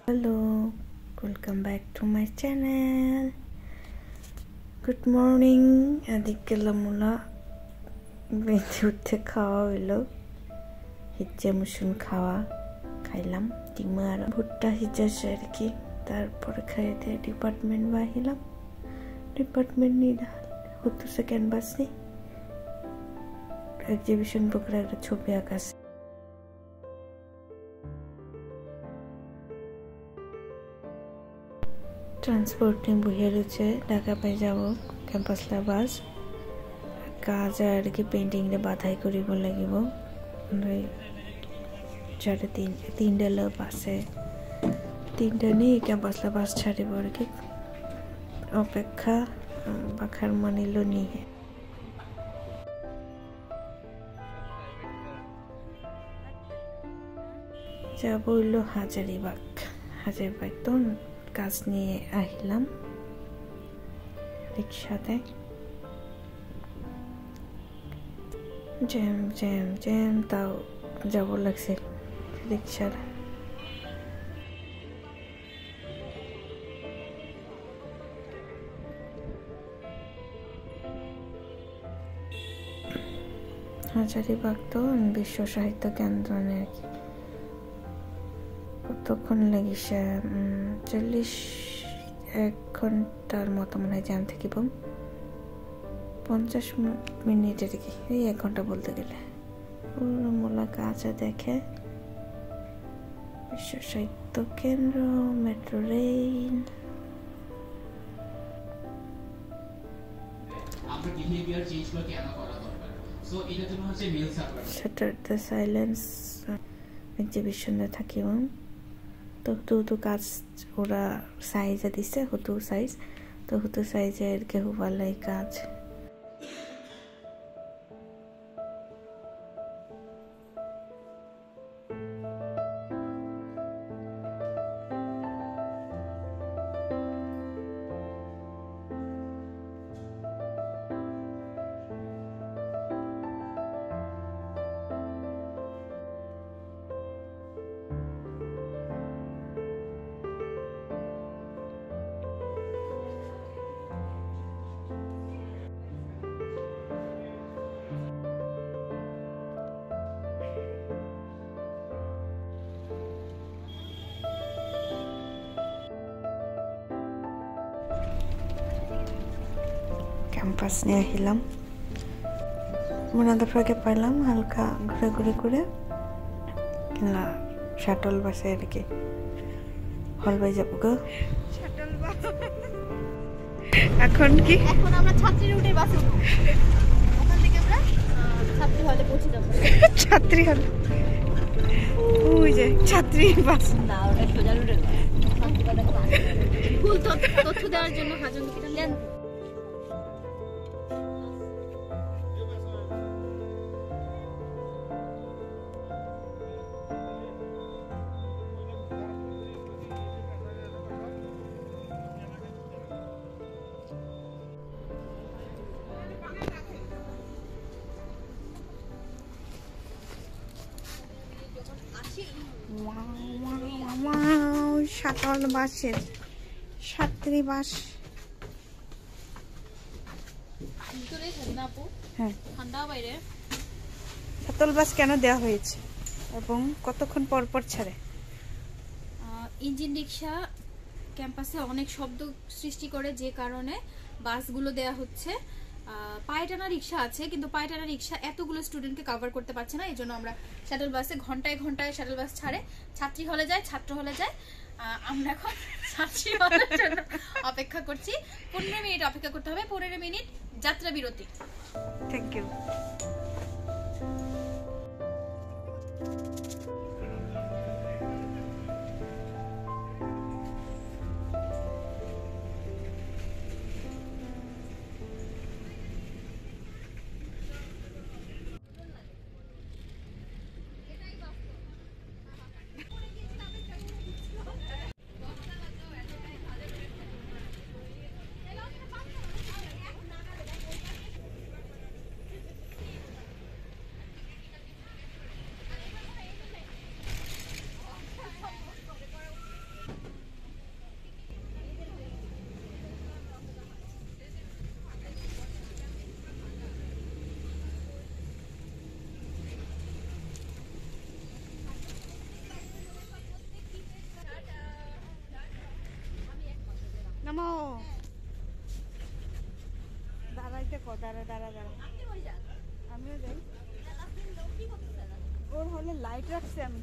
Hello, welcome back to my channel. Good morning. Adikela mula বেঁধে উঠতে খাওয়া হইলো হিজ্জা মুসুন খাওয়া খাইলাম ডিম আর ভুট্টা হিজ্জাছে আর কি তারপরে খাইতে ডিপার্টমেন্ট বাহিলাম ডিপার্টমেন্ট নিয়ে হতো সেকেন্ড বাসে এক্সিবিশন বুকের একটা ছবি আঁকা ট্রান্সপোর্টিং বহিয়ে রয়েছে ঢাকা পাই যাব ক্যাম্পাসলা বাস কাজ আর কি পেইন্টিং রে বাধাই করিব লাগিব সাড়ে তিনটা বাসে তিনটা নিয়ে ক্যাম্পাসলা বাস ছাড়িব আর কি অপেক্ষা বাখার মানিল নিয়ে যাব হইল হাজারিবাগ তো কাজ নিয়ে আহিলাম রিক্সাতে জ্যাম জ্যাম জ্যাম তাও যাব লাগছে রিক্সার হাজারিবাগ তো বিশ্ব সাহিত্য কেন্দ্র আর কি কতক্ষণ লাগিছে 41 ঘন্টার মতো মনে হয় জ্যাম থাকিব 50 মিনিট আর কি এই 1 ঘন্টা বলতে গেলে পুরো মোলা কাছে দেখে বিশ্ব সাহিত্য কেন্দ্র মেট্রো রেল আমরা বিহেভিয়ার চেঞ্জ করে কেন করা দরকার সো এটা জন্য হচ্ছে mail server shatter the silence এক্সিবিশনে থাকিব তো কাজ ওরা সাইজে দিছে হতো সাইজ তো হতো সাইজের কেউ ভালাই কাজ ক্যাম্পাস নিয়ে আহিলাম মনাদা ফ্রাকে পাইলাম হালকা ঘুরে ঘুরে কিনা শাটল বাসে আর কি হলবাই যাব গো শাটল বাস এখন আমরা ছাত্রী রুটের বাসে উঠব ওখান থেকে আমরা ছাত্রী হলে পৌঁছে যাব ছাত্রী হল ওই যে ছাত্রী বাস না ওটা সোজা রুটের বাস ফুল তথ্য দেওয়ার জন্য হাজন কিটা শাটল বাসের ছাত্রী বাস হ্যাঁ ঠান্ডা বাইরে শাটল বাস কেন দেওয়া হয়েছে এবং কতক্ষণ পর পর ছাড়ে ইঞ্জিন রিক্সা ক্যাম্পাসে অনেক শব্দ সৃষ্টি করে যে কারণে বাসগুলো দেয়া হচ্ছে পায়টানা রিক্সা আছে কিন্তু পায়টানা রিক্সা এতগুলো স্টুডেন্টকে কভার করতে পারছে না এইজন্য আমরা শাটল বাসে ঘন্টায় ঘন্টায় শাটল বাস ছাড়ে ছাত্রী হলে যায় ছাত্র হলে যায় আমরা এখন ছাত্রী হলের জন্য অপেক্ষা করছি 15 মিনিট অপেক্ষা করতে হবে 15 মিনিট যাত্রা বিরতি থ্যাংক ইউ দাঁড়া দাঁড়া দাঁড়া আমিও যাই। ওর হলে লাইট রাখছি আমি।